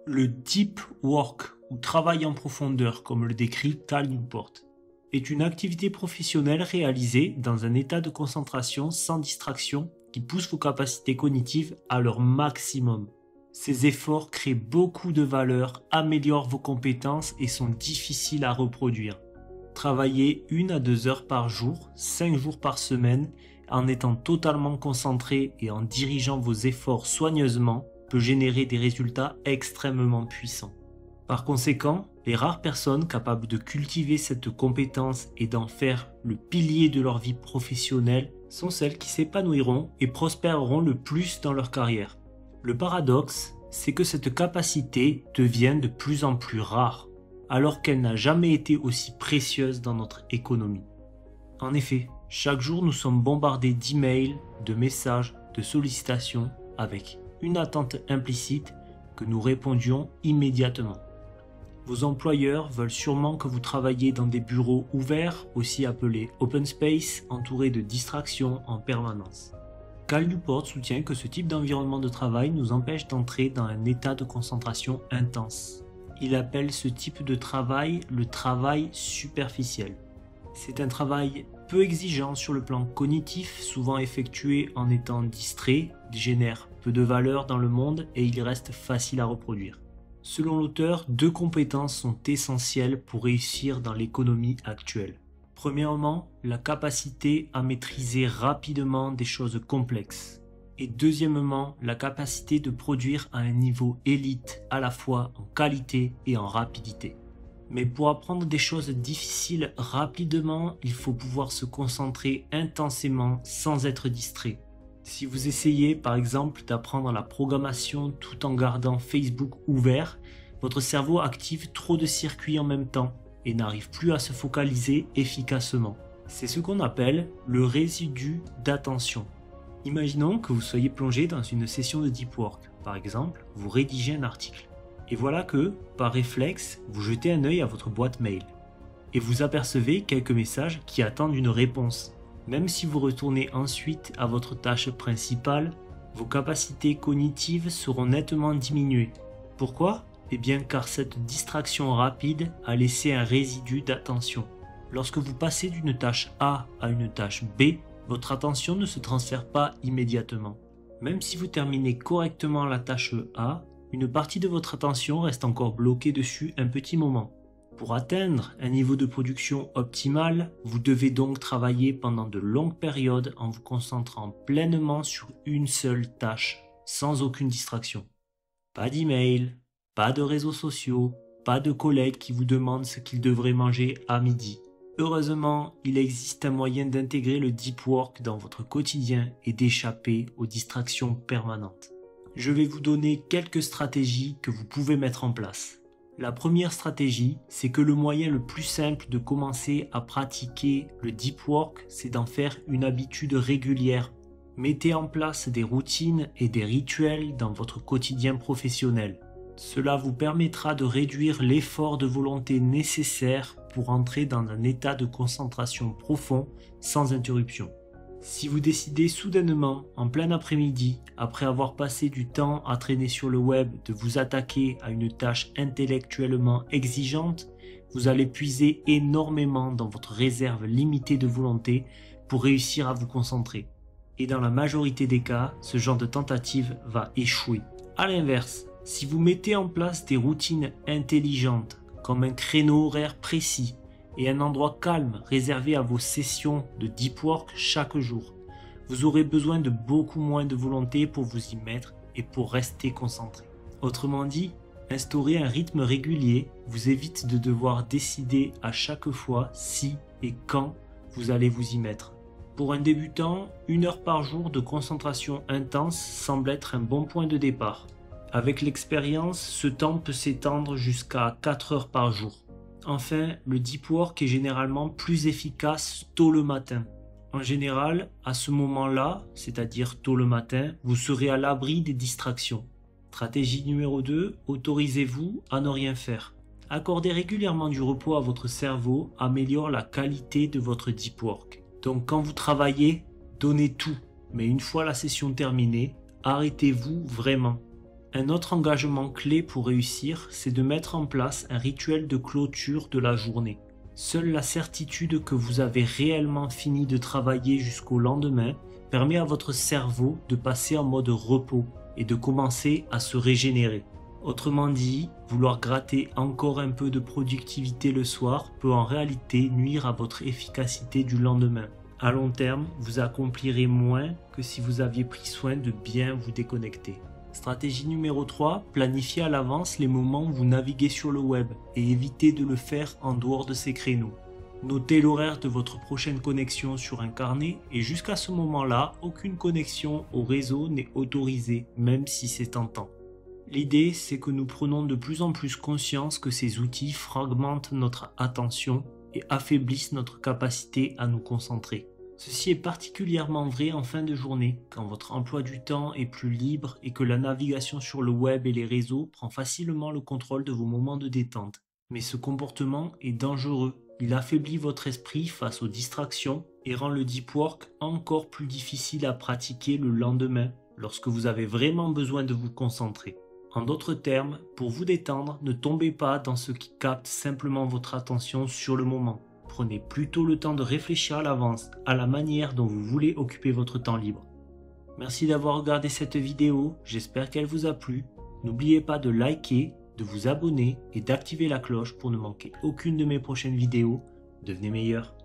Le deep work ou travail en profondeur, comme le décrit Cal Newport, est une activité professionnelle réalisée dans un état de concentration sans distraction qui pousse vos capacités cognitives à leur maximum. Ces efforts créent beaucoup de valeur, améliorent vos compétences et sont difficiles à reproduire. Travailler 1 à 2 heures par jour, 5 jours par semaine, en étant totalement concentré et en dirigeant vos efforts soigneusement, peut générer des résultats extrêmement puissants. Par conséquent, les rares personnes capables de cultiver cette compétence et d'en faire le pilier de leur vie professionnelle sont celles qui s'épanouiront et prospéreront le plus dans leur carrière. Le paradoxe, c'est que cette capacité devient de plus en plus rare, alors qu'elle n'a jamais été aussi précieuse dans notre économie. En effet, chaque jour nous sommes bombardés d'emails, de messages, de sollicitations avec une attente implicite que nous répondions immédiatement. Vos employeurs veulent sûrement que vous travailliez dans des bureaux ouverts, aussi appelés open space, entourés de distractions en permanence. Cal Newport soutient que ce type d'environnement de travail nous empêche d'entrer dans un état de concentration intense. Il appelle ce type de travail le travail superficiel. C'est un travail peu exigeant sur le plan cognitif, souvent effectué en étant distrait, il génère peu de valeur dans le monde et il reste facile à reproduire. Selon l'auteur, 2 compétences sont essentielles pour réussir dans l'économie actuelle. Premièrement, la capacité à maîtriser rapidement des choses complexes. Et deuxièmement, la capacité de produire à un niveau élite à la fois en qualité et en rapidité. Mais pour apprendre des choses difficiles rapidement, il faut pouvoir se concentrer intensément sans être distrait. Si vous essayez par exemple d'apprendre la programmation tout en gardant Facebook ouvert, votre cerveau active trop de circuits en même temps et n'arrive plus à se focaliser efficacement. C'est ce qu'on appelle le résidu d'attention. Imaginons que vous soyez plongé dans une session de deep work. Par exemple, vous rédigez un article. Et voilà que, par réflexe, vous jetez un œil à votre boîte mail. Et vous apercevez quelques messages qui attendent une réponse. Même si vous retournez ensuite à votre tâche principale, vos capacités cognitives seront nettement diminuées. Pourquoi ? Eh bien car cette distraction rapide a laissé un résidu d'attention. Lorsque vous passez d'une tâche A à une tâche B, votre attention ne se transfère pas immédiatement. Même si vous terminez correctement la tâche A, une partie de votre attention reste encore bloquée dessus un petit moment. Pour atteindre un niveau de production optimal, vous devez donc travailler pendant de longues périodes en vous concentrant pleinement sur une seule tâche, sans aucune distraction. Pas d'email, pas de réseaux sociaux, pas de collègues qui vous demandent ce qu'ils devraient manger à midi. Heureusement, il existe un moyen d'intégrer le deep work dans votre quotidien et d'échapper aux distractions permanentes. Je vais vous donner quelques stratégies que vous pouvez mettre en place. La première stratégie, c'est que le moyen le plus simple de commencer à pratiquer le deep work, c'est d'en faire une habitude régulière. Mettez en place des routines et des rituels dans votre quotidien professionnel. Cela vous permettra de réduire l'effort de volonté nécessaire pour entrer dans un état de concentration profond sans interruption. Si vous décidez soudainement, en plein après-midi, après avoir passé du temps à traîner sur le web, de vous attaquer à une tâche intellectuellement exigeante, vous allez puiser énormément dans votre réserve limitée de volonté pour réussir à vous concentrer. Et dans la majorité des cas, ce genre de tentative va échouer. À l'inverse, si vous mettez en place des routines intelligentes, comme un créneau horaire précis, et un endroit calme réservé à vos sessions de deep work chaque jour, vous aurez besoin de beaucoup moins de volonté pour vous y mettre et pour rester concentré. Autrement dit, instaurer un rythme régulier vous évite de devoir décider à chaque fois si et quand vous allez vous y mettre. Pour un débutant, 1 heure par jour de concentration intense semble être un bon point de départ. Avec l'expérience, ce temps peut s'étendre jusqu'à 4 heures par jour. Enfin, le deep work est généralement plus efficace tôt le matin. En général, à ce moment-là, c'est-à-dire tôt le matin, vous serez à l'abri des distractions. Stratégie numéro 2, autorisez-vous à ne rien faire. Accorder régulièrement du repos à votre cerveau améliore la qualité de votre deep work. Donc quand vous travaillez, donnez tout, mais une fois la session terminée, arrêtez-vous vraiment. Un autre engagement clé pour réussir, c'est de mettre en place un rituel de clôture de la journée. Seule la certitude que vous avez réellement fini de travailler jusqu'au lendemain permet à votre cerveau de passer en mode repos et de commencer à se régénérer. Autrement dit, vouloir gratter encore un peu de productivité le soir peut en réalité nuire à votre efficacité du lendemain. À long terme, vous accomplirez moins que si vous aviez pris soin de bien vous déconnecter. Stratégie numéro 3, planifiez à l'avance les moments où vous naviguez sur le web et évitez de le faire en dehors de ces créneaux. Notez l'horaire de votre prochaine connexion sur un carnet et jusqu'à ce moment-là, aucune connexion au réseau n'est autorisée, même si c'est tentant. L'idée, c'est que nous prenons de plus en plus conscience que ces outils fragmentent notre attention et affaiblissent notre capacité à nous concentrer. Ceci est particulièrement vrai en fin de journée, quand votre emploi du temps est plus libre et que la navigation sur le web et les réseaux prend facilement le contrôle de vos moments de détente. Mais ce comportement est dangereux. Il affaiblit votre esprit face aux distractions et rend le deep work encore plus difficile à pratiquer le lendemain, lorsque vous avez vraiment besoin de vous concentrer. En d'autres termes, pour vous détendre, ne tombez pas dans ce qui capte simplement votre attention sur le moment. Prenez plutôt le temps de réfléchir à l'avance à la manière dont vous voulez occuper votre temps libre. Merci d'avoir regardé cette vidéo, j'espère qu'elle vous a plu. N'oubliez pas de liker, de vous abonner et d'activer la cloche pour ne manquer aucune de mes prochaines vidéos. Devenez meilleur.